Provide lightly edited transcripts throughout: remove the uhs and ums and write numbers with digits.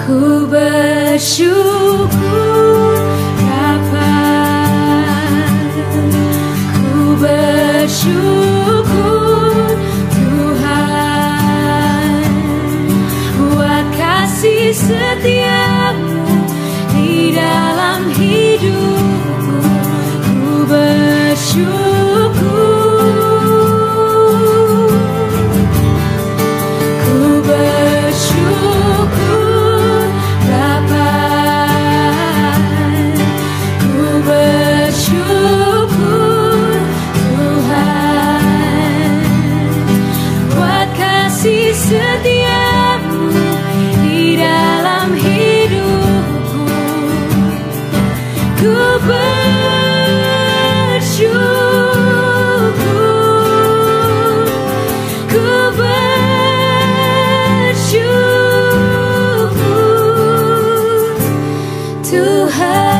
Ku bersyukur dapat, ku bersyukur Tuhan buat kasih setiamu di dalam hidupku. Ku bersyukur, ku bersyukur dapat, ku bersyukur Tuhan buat kasih setiamu di dalam hidupku. Ku bersyukur, ku bersyukur Tuhan.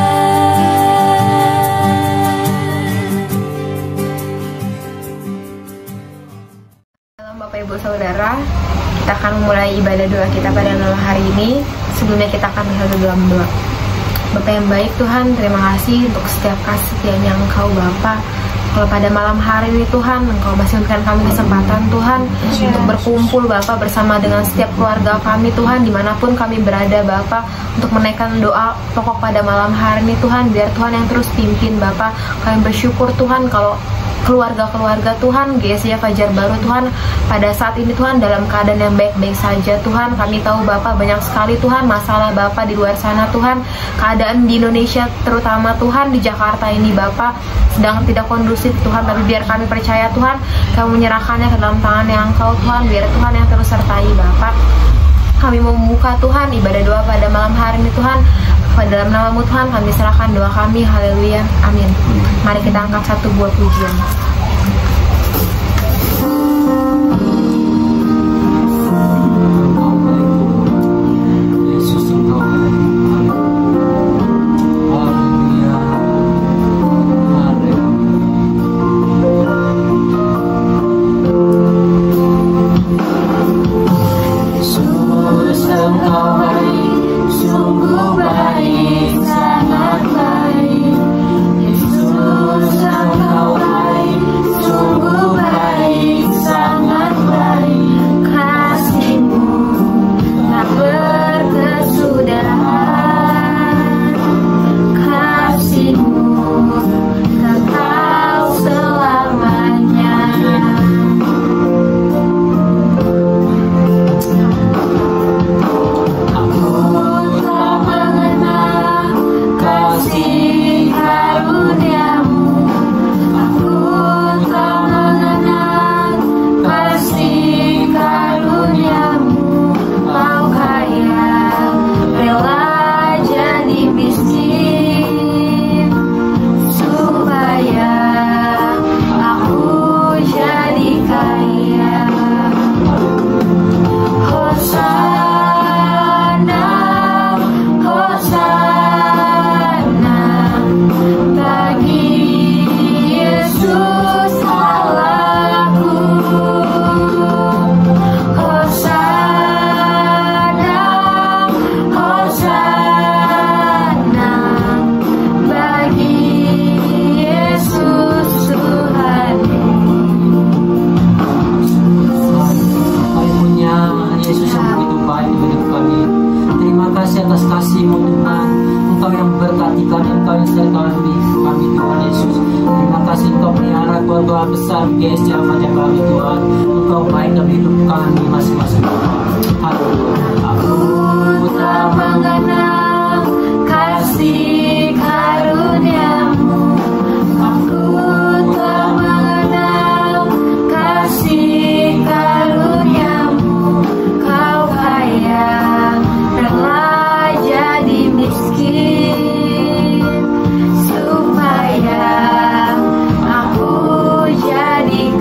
Salam Bapak Ibu Saudara, kita akan memulai ibadah doa kita pada malam hari ini. Sebelumnya kita akan bersatu dalam doa. Bapak yang baik Tuhan, terima kasih untuk setiap kasih setianya Engkau Bapa. Kalau pada malam hari ini Tuhan, Engkau masih memberikan kami kesempatan Tuhan untuk berkumpul Bapa bersama dengan setiap keluarga kami Tuhan, dimanapun kami berada Bapa, untuk menaikkan doa pokok pada malam hari ini Tuhan. Biar Tuhan yang terus pimpin Bapa. Kami bersyukur Tuhan kalau keluarga-keluarga Tuhan GSI Fajar Baru Tuhan pada saat ini Tuhan dalam keadaan yang baik-baik saja Tuhan. Kami tahu Bapak banyak sekali Tuhan masalah Bapak di luar sana Tuhan, keadaan di Indonesia terutama Tuhan, di Jakarta ini Bapak sedang tidak kondusif Tuhan. Tapi biar kami percaya Tuhan, kami menyerahkannya ke dalam tangan yang Engkau Tuhan. Biar Tuhan yang terus sertai Bapak. Kami mau membuka Tuhan ibadah doa pada malam hari ini Tuhan. Pada dalam nama-Mu Tuhan kami serahkan doa kami. Haleluya, amin. Mari kita angkat satu buah pujian.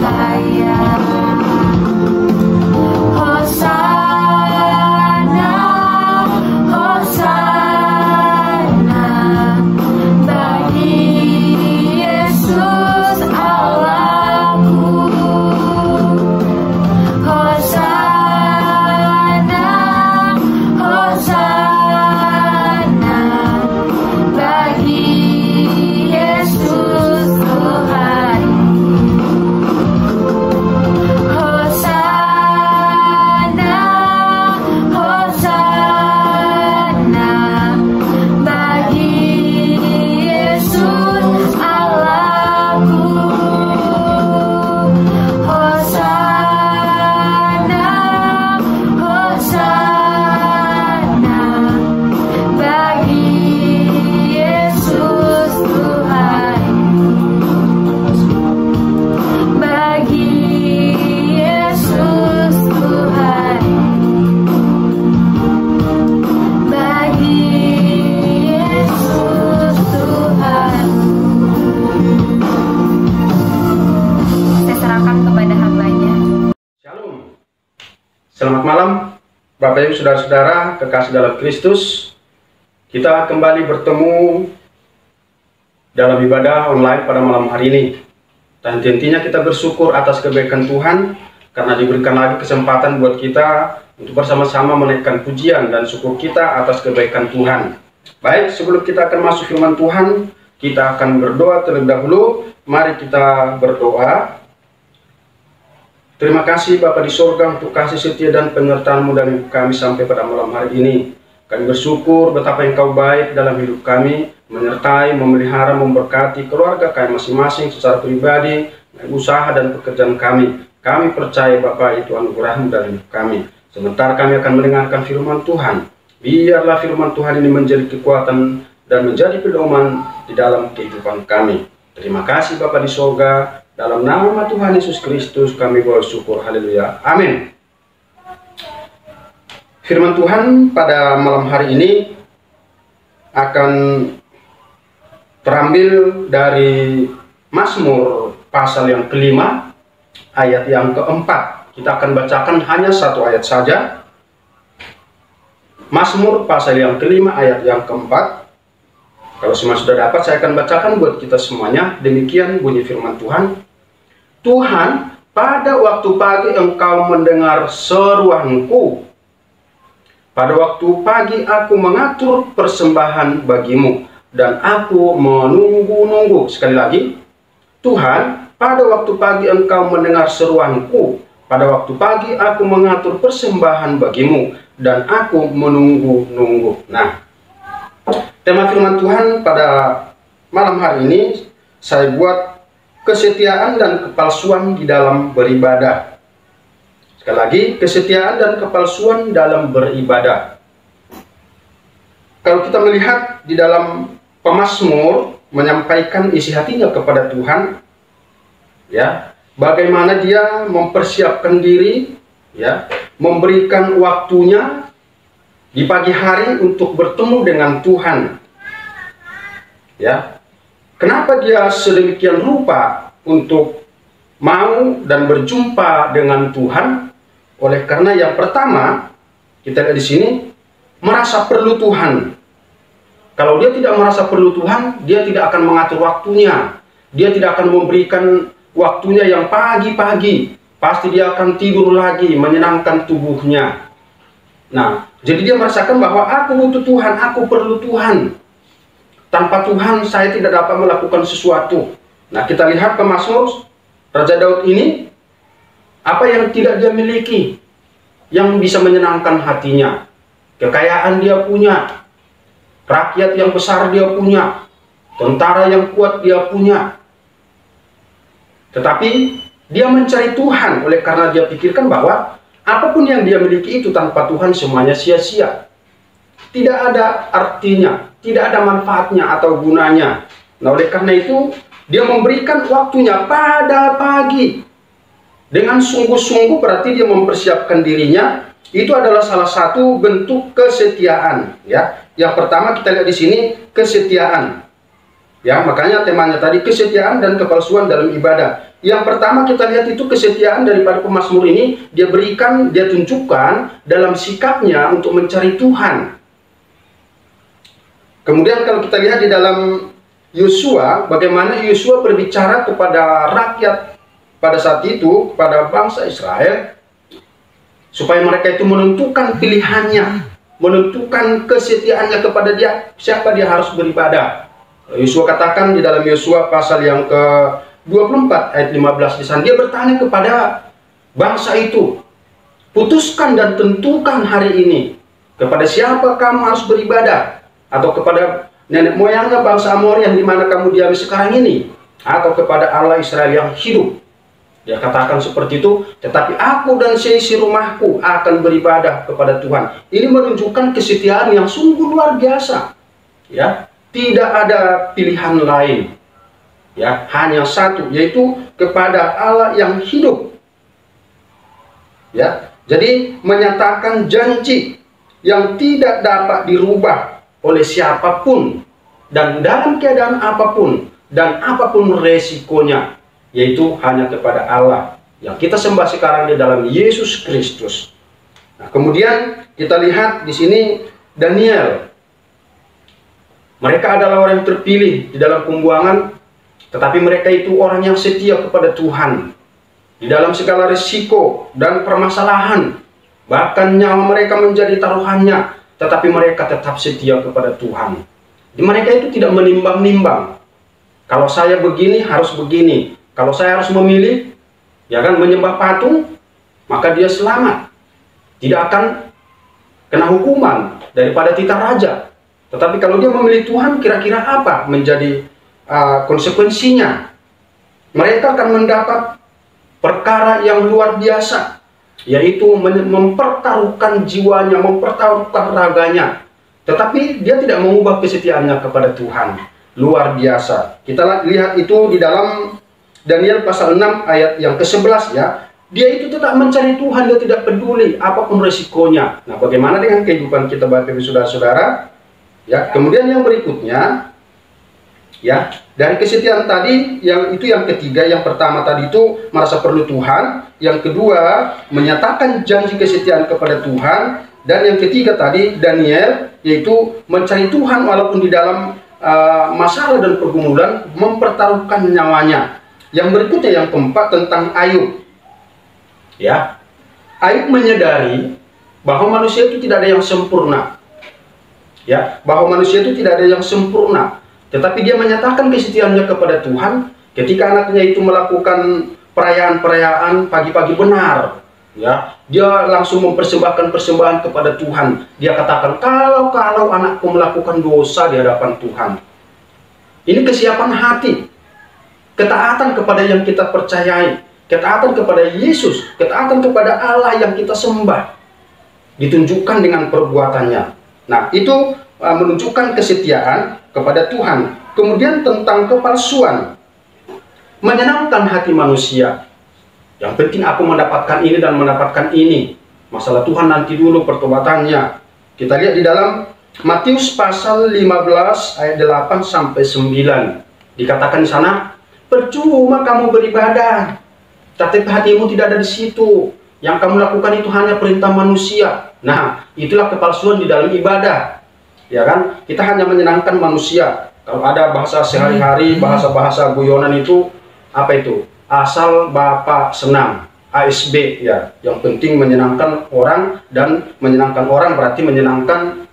Kaya Bapak Ibu Saudara-saudara kekasih dalam Kristus, kita kembali bertemu dalam ibadah online pada malam hari ini. Dan tentunya kita bersyukur atas kebaikan Tuhan karena diberikan lagi kesempatan buat kita untuk bersama-sama menaikkan pujian dan syukur kita atas kebaikan Tuhan. Baik, sebelum kita akan masuk firman Tuhan, kita akan berdoa terlebih dahulu. Mari kita berdoa. Terima kasih Bapa di surga untuk kasih setia dan penyertaan-Mu dan kami sampai pada malam hari ini. Kami bersyukur betapa Engkau baik dalam hidup kami, menyertai, memelihara, memberkati keluarga kami masing-masing secara pribadi, usaha dan pekerjaan kami. Kami percaya Bapa itu anugerah-Mu dalam hidup kami. Sebentar kami akan mendengarkan firman Tuhan. Biarlah firman Tuhan ini menjadi kekuatan dan menjadi pedoman di dalam kehidupan kami. Terima kasih Bapa di surga. Dalam nama Tuhan Yesus Kristus kami bersyukur. Haleluya. Amin. Firman Tuhan pada malam hari ini akan terambil dari Mazmur pasal yang kelima, ayat yang keempat. Kita akan bacakan hanya satu ayat saja. Mazmur pasal yang kelima, ayat yang keempat. Kalau semua sudah dapat, saya akan bacakan buat kita semuanya. Demikian bunyi firman Tuhan. Tuhan, pada waktu pagi Engkau mendengar seruanku. Pada waktu pagi aku mengatur persembahan bagimu, dan aku menunggu-nunggu. Sekali lagi, Tuhan, pada waktu pagi Engkau mendengar seruanku. Pada waktu pagi aku mengatur persembahan bagimu, dan aku menunggu-nunggu. Nah, tema firman Tuhan pada malam hari ini saya buat kesetiaan dan kepalsuan di dalam beribadah. Sekali lagi, kesetiaan dan kepalsuan dalam beribadah. Kalau kita melihat di dalam pemazmur menyampaikan isi hatinya kepada Tuhan, ya, bagaimana dia mempersiapkan diri, ya, memberikan waktunya di pagi hari untuk bertemu dengan Tuhan. Ya, kenapa dia sedemikian rupa untuk mau dan berjumpa dengan Tuhan? Oleh karena yang pertama, kita lihat di sini, merasa perlu Tuhan. Kalau dia tidak merasa perlu Tuhan, dia tidak akan mengatur waktunya. Dia tidak akan memberikan waktunya yang pagi-pagi. Pasti dia akan tidur lagi, menyenangkan tubuhnya. Nah, jadi dia merasakan bahwa aku butuh Tuhan, aku perlu Tuhan. Tanpa Tuhan, saya tidak dapat melakukan sesuatu. Nah, kita lihat pemazmur Raja Daud ini, apa yang tidak dia miliki yang bisa menyenangkan hatinya? Kekayaan dia punya, rakyat yang besar dia punya, tentara yang kuat dia punya. Tetapi dia mencari Tuhan oleh karena dia pikirkan bahwa apapun yang dia miliki itu tanpa Tuhan semuanya sia-sia. Tidak ada artinya, tidak ada manfaatnya atau gunanya. Nah, oleh karena itu dia memberikan waktunya pada pagi. Dengan sungguh-sungguh berarti dia mempersiapkan dirinya. Itu adalah salah satu bentuk kesetiaan, ya. Yang pertama kita lihat di sini kesetiaan. Ya, makanya temanya tadi kesetiaan dan kepalsuan dalam ibadah. Yang pertama kita lihat itu kesetiaan daripada pemazmur ini dia berikan, dia tunjukkan dalam sikapnya untuk mencari Tuhan. Kemudian kalau kita lihat di dalam Yosua, bagaimana Yosua berbicara kepada rakyat pada saat itu, kepada bangsa Israel, supaya mereka itu menentukan pilihannya, menentukan kesetiaannya kepada dia, siapa dia harus beribadah. Yosua katakan di dalam Yosua pasal yang ke-24 ayat 15 di sana, dia bertanya kepada bangsa itu, putuskan dan tentukan hari ini kepada siapa kamu harus beribadah, atau kepada nenek moyangnya bangsa Amor yang dimana kamu diami sekarang ini, atau kepada Allah Israel yang hidup. Dia katakan seperti itu, tetapi aku dan seisi rumahku akan beribadah kepada Tuhan. Ini menunjukkan kesetiaan yang sungguh luar biasa. Ya, tidak ada pilihan lain. Ya, hanya satu, yaitu kepada Allah yang hidup. Ya, jadi menyatakan janji yang tidak dapat dirubah oleh siapapun dan dalam keadaan apapun dan apapun resikonya, yaitu hanya kepada Allah yang kita sembah sekarang di dalam Yesus Kristus. Nah, kemudian kita lihat di sini Daniel. Mereka adalah orang yang terpilih di dalam pembuangan, tetapi mereka itu orang yang setia kepada Tuhan. Di dalam segala risiko dan permasalahan, bahkan nyawa mereka menjadi taruhannya, tetapi mereka tetap setia kepada Tuhan. Di mereka itu tidak menimbang-nimbang. Kalau saya begini, harus begini. Kalau saya harus memilih, ya kan, menyembah patung, maka dia selamat. Tidak akan kena hukuman daripada titah raja. Tetapi kalau dia memilih Tuhan, kira-kira apa menjadi konsekuensinya? Mereka akan mendapat perkara yang luar biasa, yaitu mempertaruhkan jiwanya, mempertaruhkan raganya. Tetapi dia tidak mengubah kesetiaannya kepada Tuhan. Luar biasa. Kita lihat itu di dalam Daniel pasal 6 ayat yang ke-11 ya. Dia itu tetap mencari Tuhan, dia tidak peduli apapun resikonya. Nah, bagaimana dengan kehidupan kita Bapak Ibu Saudara-saudara? Ya, kemudian yang berikutnya ya, dari kesetiaan tadi, yang ketiga, yang pertama tadi itu merasa perlu Tuhan, yang kedua menyatakan janji kesetiaan kepada Tuhan, dan yang ketiga tadi Daniel, yaitu mencari Tuhan walaupun di dalam masalah dan pergumulan, mempertaruhkan nyawanya. Yang berikutnya yang keempat tentang Ayub. Ya, Ayub menyadari bahwa manusia itu tidak ada yang sempurna. Ya, bahwa manusia itu tidak ada yang sempurna. Tetapi dia menyatakan kesetiaannya kepada Tuhan ketika anaknya itu melakukan perayaan-perayaan pagi-pagi benar. Ya, dia langsung mempersembahkan persembahan kepada Tuhan. Dia katakan, kalau anakku melakukan dosa di hadapan Tuhan. Ini kesiapan hati, ketaatan kepada yang kita percayai, ketaatan kepada Yesus, ketaatan kepada Allah yang kita sembah, ditunjukkan dengan perbuatannya. Nah, itu menunjukkan kesetiaan kepada Tuhan. Kemudian tentang kepalsuan, menyenangkan hati manusia. Yang penting aku mendapatkan ini dan mendapatkan ini. Masalah Tuhan nanti dulu pertobatannya. Kita lihat di dalam Matius pasal 15 ayat 8 sampai 9. Dikatakan di sana, percuma kamu beribadah, tapi hatimu tidak ada di situ. Yang kamu lakukan itu hanya perintah manusia. Nah, itulah kepalsuan di dalam ibadah. Ya kan? Kita hanya menyenangkan manusia. Kalau ada bahasa sehari-hari, bahasa-bahasa guyonan itu, apa itu? Asal Bapak senang, ASB ya. Yang penting menyenangkan orang, dan menyenangkan orang berarti menyenangkan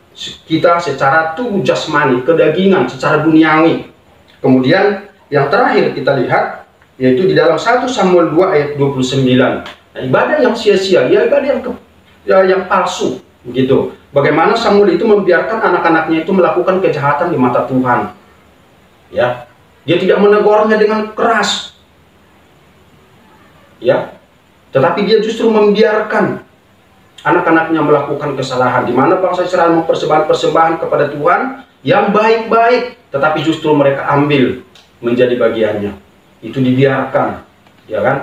kita secara tubuh jasmani, kedagingan, secara duniawi. Kemudian yang terakhir kita lihat, yaitu di dalam 1 Samuel 2 ayat 29. Nah, ibadah yang sia-sia, ya ibadah yang palsu, begitu. Bagaimana Samuel itu membiarkan anak-anaknya itu melakukan kejahatan di mata Tuhan. Ya, dia tidak menegurnya dengan keras. Ya, tetapi dia justru membiarkan anak-anaknya melakukan kesalahan. Di mana bangsa Israel mempersembahkan persembahan kepada Tuhan yang baik-baik, tetapi justru mereka ambil menjadi bagiannya. Itu dibiarkan, ya kan?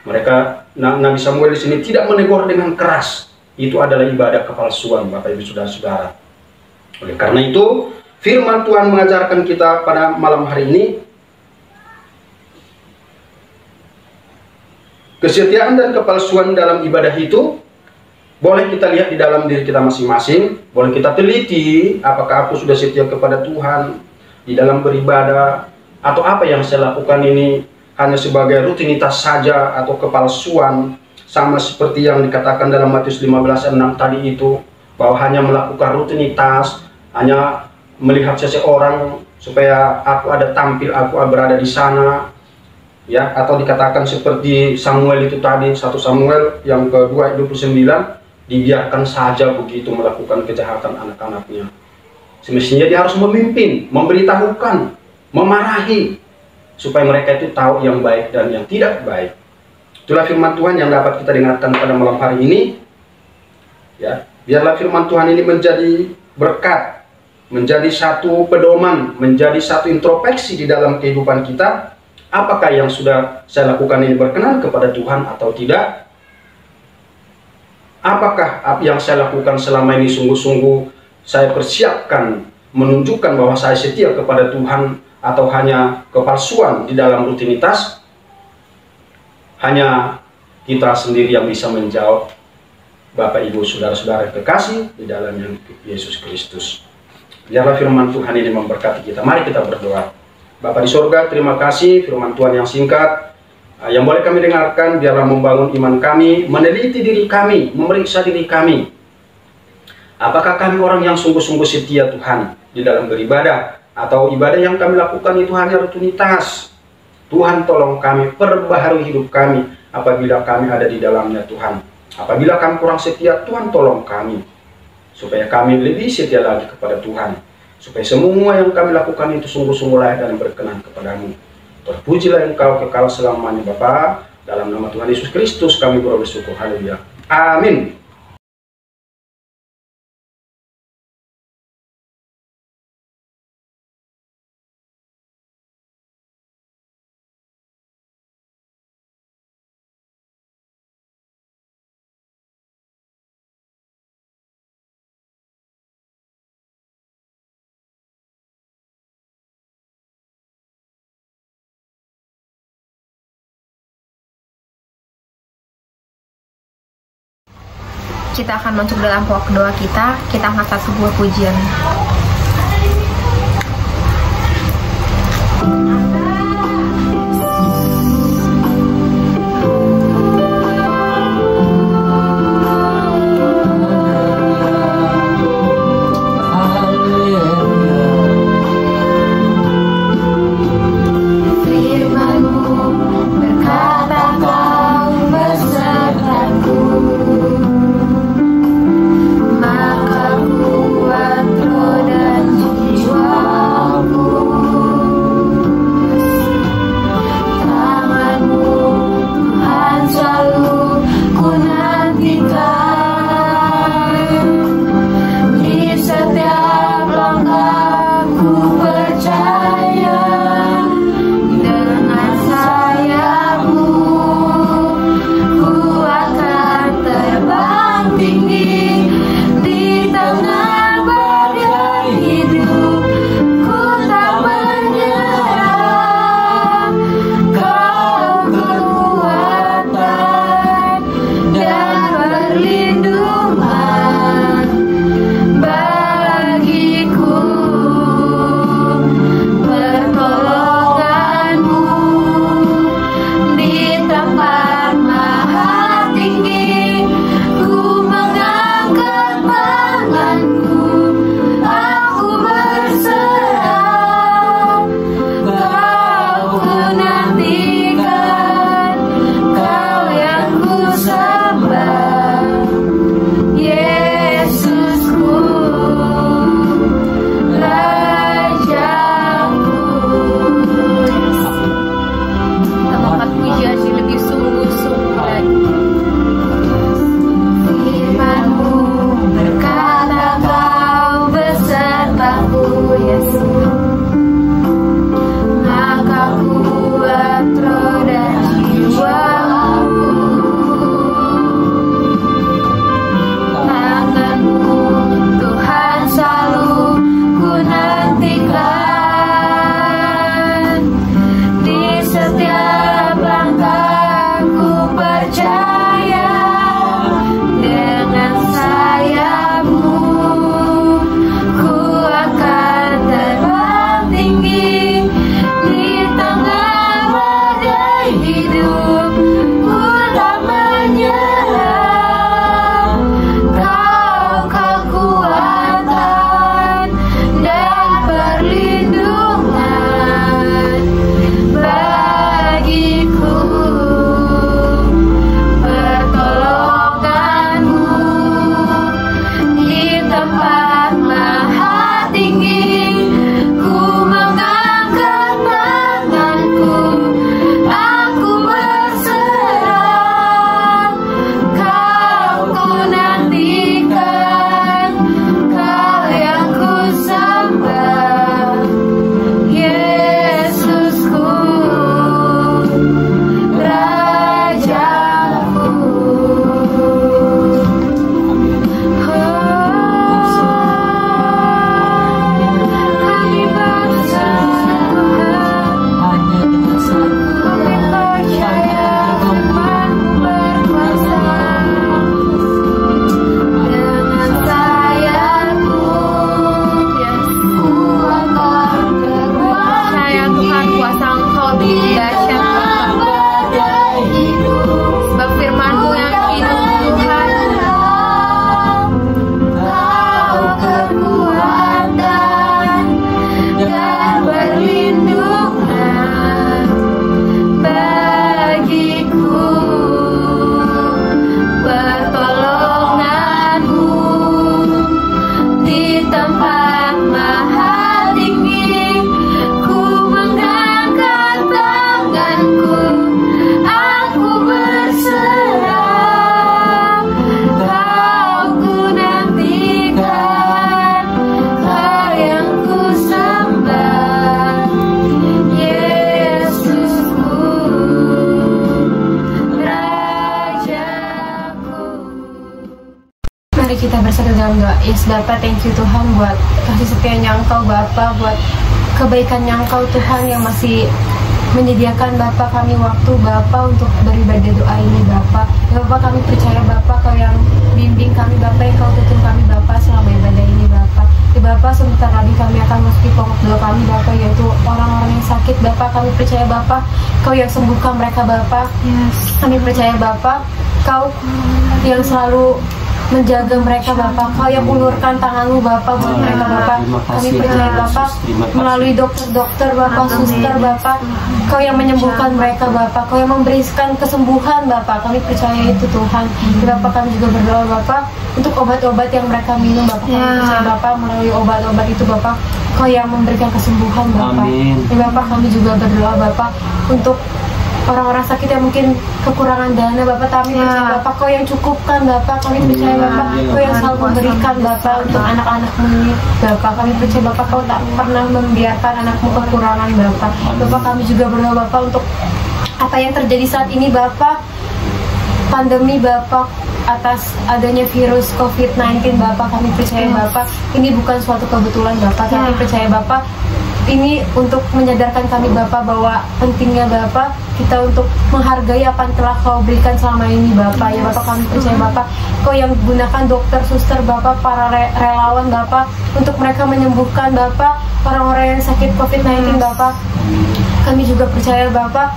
Mereka, Nabi Samuel di sini tidak menegur dengan keras. Itu adalah ibadah kepalsuan, Bapak Ibu Saudara-saudara. Oleh karena itu, firman Tuhan mengajarkan kita pada malam hari ini, kesetiaan dan kepalsuan dalam ibadah itu boleh kita lihat di dalam diri kita masing-masing. Boleh kita teliti, apakah aku sudah setia kepada Tuhan di dalam beribadah, atau apa yang saya lakukan ini hanya sebagai rutinitas saja atau kepalsuan, sama seperti yang dikatakan dalam Matius 15 ayat 6 tadi itu, bahwa hanya melakukan rutinitas, hanya melihat seseorang supaya aku ada tampil, aku berada di sana, ya. Atau dikatakan seperti Samuel itu tadi, 1 Samuel yang kedua ayat 29, dibiarkan saja begitu melakukan kejahatan anak-anaknya. Semestinya dia harus memimpin, memberitahukan, memarahi, supaya mereka itu tahu yang baik dan yang tidak baik. Itulah firman Tuhan yang dapat kita dengarkan pada malam hari ini. Ya, biarlah firman Tuhan ini menjadi berkat, menjadi satu pedoman, menjadi satu introspeksi di dalam kehidupan kita. Apakah yang sudah saya lakukan ini berkenan kepada Tuhan atau tidak? Apakah yang saya lakukan selama ini sungguh-sungguh saya persiapkan menunjukkan bahwa saya setia kepada Tuhan, atau hanya kepalsuan di dalam rutinitas? Hanya kita sendiri yang bisa menjawab. Bapak, Ibu, saudara-saudara kekasih di dalam yang Yesus Kristus. Biarlah firman Tuhan ini memberkati kita. Mari kita berdoa. Bapa di sorga, terima kasih firman Tuhan yang singkat yang boleh kami dengarkan. Biarlah membangun iman kami, meneliti diri kami, memeriksa diri kami. Apakah kami orang yang sungguh-sungguh setia Tuhan di dalam beribadah, atau ibadah yang kami lakukan itu hanya rutinitas? Tuhan, tolong kami, perbaharui hidup kami apabila kami ada di dalamnya, Tuhan. Apabila kami kurang setia, Tuhan tolong kami, supaya kami lebih setia lagi kepada Tuhan, supaya semua yang kami lakukan itu sungguh-sungguh layak dan berkenan kepadamu. Terpujilah Engkau kekal selamanya, Bapa. Dalam nama Tuhan Yesus Kristus kami bersyukur. Haleluya. Amin. Kita akan masuk dalam pokok doa kita. Kita angkat satu buah pujian. Yes Bapak, thank you Tuhan buat kasih setianya Engkau Bapak, buat kebaikannya Engkau Tuhan yang masih menyediakan Bapak kami waktu Bapak untuk beribadah doa ini Bapak. Ya Bapak, kami percaya Bapak Kau yang bimbing kami Bapak, yang Kau tuntun kami Bapak selama ibadah ini Bapak. Ya Bapak, sebentar lagi kami akan masuki pokok doa kami Bapak, yaitu orang-orang yang sakit Bapak. Kami percaya Bapak Kau yang sembuhkan mereka Bapak. Kami percaya Bapak Kau yang selalu menjaga mereka Bapak, Kau yang ulurkan tangan-Mu Bapak buat mereka Bapak. Kami percaya Bapak melalui dokter-dokter Bapak, suster Bapak, Kau yang menyembuhkan mereka Bapak, Kau yang memberikan kesembuhan Bapak. Kami percaya itu Tuhan. Bapak, kami juga berdoa Bapak untuk obat-obat yang mereka minum Bapak. Kami percaya Bapak melalui obat-obat itu Bapak, Kau yang memberikan kesembuhan Bapak. Bapak, kami juga berdoa Bapak untuk orang-orang sakit yang mungkin kekurangan dana Bapak. Kami percaya Bapak Kau yang cukupkan Bapak. Kami percaya Bapak Kau yang selalu memberikan Bapak untuk anak-anak-Mu ini Bapak. Kami percaya Bapak Kau tak pernah membiarkan anak-Mu kekurangan Bapak. Bapak, kami juga berdoa Bapak untuk apa yang terjadi saat ini Bapak, pandemi Bapak, atas adanya virus COVID-19 Bapak. Kami percaya Bapak ini bukan suatu kebetulan Bapak. Kami percaya Bapak ini untuk menyadarkan kami Bapak bahwa pentingnya Bapak kita untuk menghargai apa yang telah Kau berikan selama ini Bapak. Ya Bapak, kami percaya Bapak Kau yang gunakan dokter, suster Bapak, para relawan Bapak untuk mereka menyembuhkan Bapak orang-orang yang sakit COVID-19 Bapak. Kami juga percaya Bapak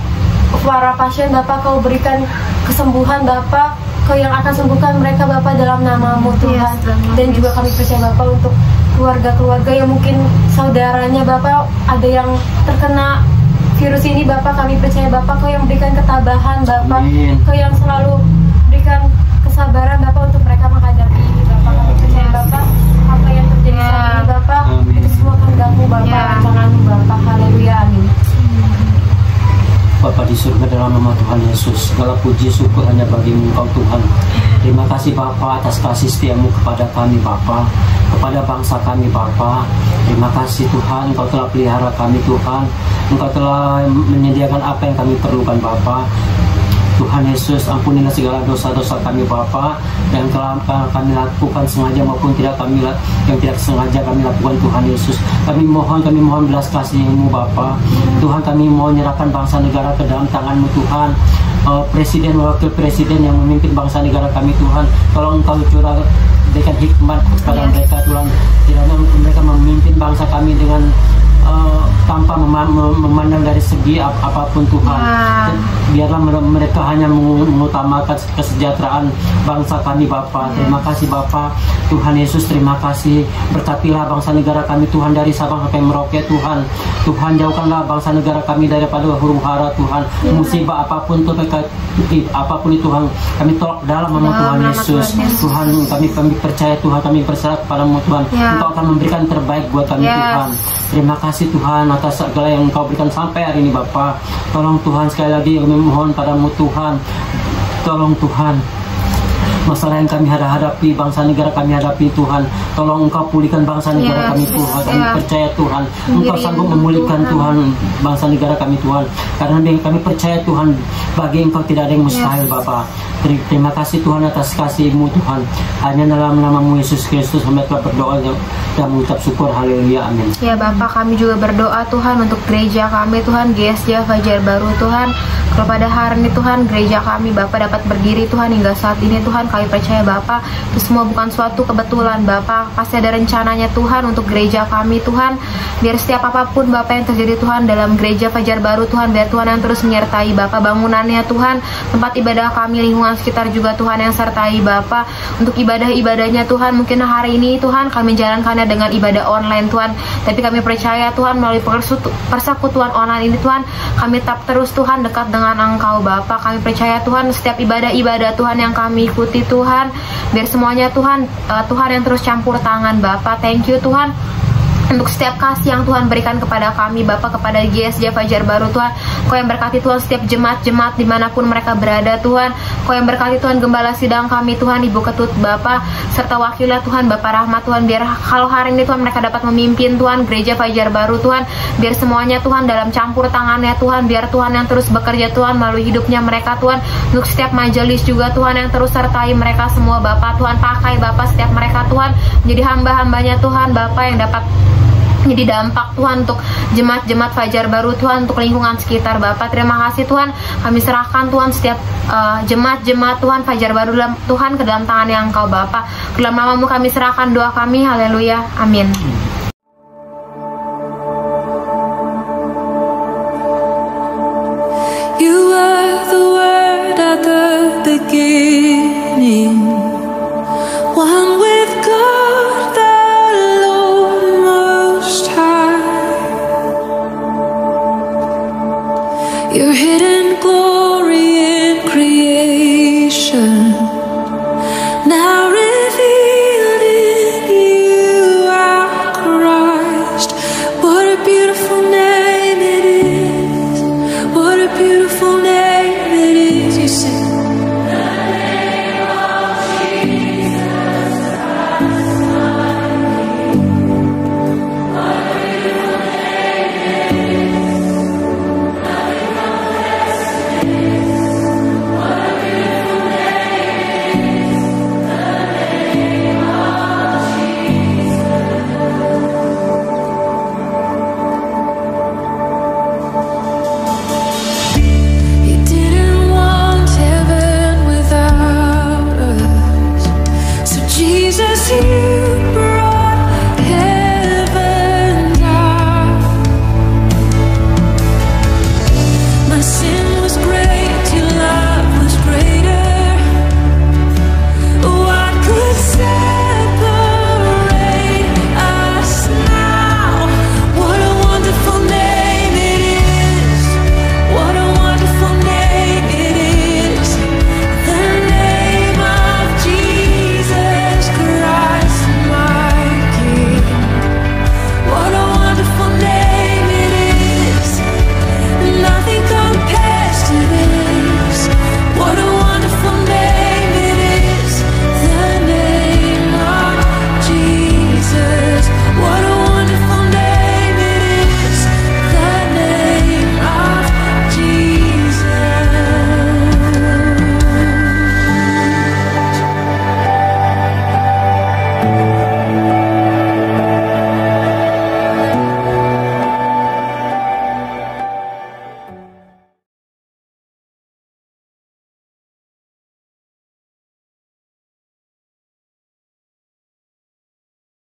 para pasien Bapak Kau berikan kesembuhan Bapak, Kau yang akan sembuhkan mereka Bapak dalam nama-Mu Tuhan. Dan juga kami percaya Bapak untuk keluarga-keluarga yang mungkin saudaranya Bapak ada yang terkena virus ini Bapak. Kami percaya Bapak Kau yang berikan ketabahan Bapak, Kau yang selalu berikan kesabaran Bapak untuk mereka menghadapi ini Bapak. Kami percaya Bapak apa yang terjadi saat ini Bapak itu semua kehendak-Mu Bapak, rancangan-Mu Bapak. Haleluya, amin. Bapa di surga, dalam nama Tuhan Yesus, segala puji syukur hanya bagi-Mu Engkau Tuhan. Terima kasih Bapa atas kasih setia-Mu kepada kami Bapa, kepada bangsa kami Bapa. Terima kasih Tuhan, Engkau telah pelihara kami Tuhan, Engkau telah menyediakan apa yang kami perlukan Bapa. Tuhan Yesus, ampunilah segala dosa-dosa kami Bapa yang telah kami lakukan sengaja maupun tidak yang tidak sengaja kami lakukan Tuhan Yesus. Kami mohon belas kasih-Mu Bapa. Tuhan, kami mau menyerahkan bangsa negara ke dalam tangan-Mu Tuhan. Presiden, wakil presiden yang memimpin bangsa negara kami Tuhan, tolong Engkau curah berikan hikmat kepada mereka Tuhan, kiranya mereka memimpin bangsa kami dengan tanpa memandang dari segi apapun Tuhan. Biarlah mereka hanya mengutamakan kesejahteraan bangsa kami Bapa. Terima kasih Bapa. Tuhan Yesus, terima kasih. Berkatilah bangsa negara kami Tuhan, dari Sabang sampai Merauke Tuhan. Tuhan, jauhkanlah bangsa negara kami daripada huru-hara Tuhan. Musibah apapun Tuhan, apapun itu Tuhan, kami tolak dalam nama Tuhan Yesus. Tuhan, kami percaya Tuhan, kami berserah kepadamu Tuhan. Engkau akan memberikan terbaik buat kami Tuhan. Terima kasih Tuhan atas segala yang Engkau berikan sampai hari ini Bapa. Tolong Tuhan, sekali lagi kami mohon padamu Tuhan, tolong Tuhan masalah yang kami hadapi, bangsa negara kami hadapi Tuhan, tolong Engkau pulihkan bangsa negara kami Tuhan. Kami percaya Tuhan Engkau sanggup memulihkan Tuhan bangsa negara kami Tuhan, karena kami percaya Tuhan bagi Engkau tidak ada yang mustahil Bapa. Terima kasih Tuhan atas kasih-Mu Tuhan, hanya dalam nama-Mu Yesus Kristus kami telah berdoa dan mengucap syukur. Haleluya, amin. Ya Bapak, kami juga berdoa Tuhan untuk gereja kami Tuhan, GSJ Fajar Baru Tuhan. Kalau pada hari ini Tuhan gereja kami Bapak dapat berdiri Tuhan hingga saat ini Tuhan, kami percaya Bapak itu semua bukan suatu kebetulan Bapak, pasti ada rencananya Tuhan untuk gereja kami Tuhan. Biar setiap apapun Bapak yang terjadi Tuhan dalam gereja Fajar Baru Tuhan, biar Tuhan yang terus menyertai Bapak bangunannya Tuhan, tempat ibadah kami, lingkungan sekitar juga Tuhan yang sertai Bapak untuk ibadah-ibadahnya Tuhan. Mungkin hari ini Tuhan kami jalankannya dengan ibadah online Tuhan, tapi kami percaya Tuhan melalui persekutuan online ini Tuhan, kami tetap terus Tuhan dekat dengan Engkau Bapak. Kami percaya Tuhan setiap ibadah-ibadah Tuhan yang kami ikuti Tuhan, biar semuanya Tuhan Tuhan yang terus campur tangan Bapak. Thank you Tuhan untuk setiap kasih yang Tuhan berikan kepada kami Bapak, kepada GSJ Fajar Baru Tuhan. Kau yang berkati Tuhan setiap jemaat-jemaat dimanapun mereka berada Tuhan. Kau yang berkati Tuhan gembala sidang kami Tuhan, Ibu Ketut Bapak, serta wakilnya Tuhan Bapak Rahmat Tuhan. Biar kalau hari ini Tuhan mereka dapat memimpin Tuhan gereja Fajar Baru Tuhan. Biar semuanya Tuhan dalam campur tangannya Tuhan. Biar Tuhan yang terus bekerja Tuhan melalui hidupnya mereka Tuhan. Untuk setiap majelis juga Tuhan yang terus sertai mereka semua Bapak Tuhan. Pakai Bapak setiap mereka Tuhan menjadi hamba-hambanya Tuhan Bapak yang dapat jadi dampak Tuhan untuk jemaat-jemaat Fajar Baru Tuhan, untuk lingkungan sekitar Bapak. Terima kasih Tuhan, kami serahkan Tuhan setiap jemaat-jemaat Tuhan Fajar Baru dalam Tuhan ke dalam tangan yang Engkau Bapak. Ke dalam nama-Mu kami serahkan doa kami, haleluya, amin. You were the word at the beginning.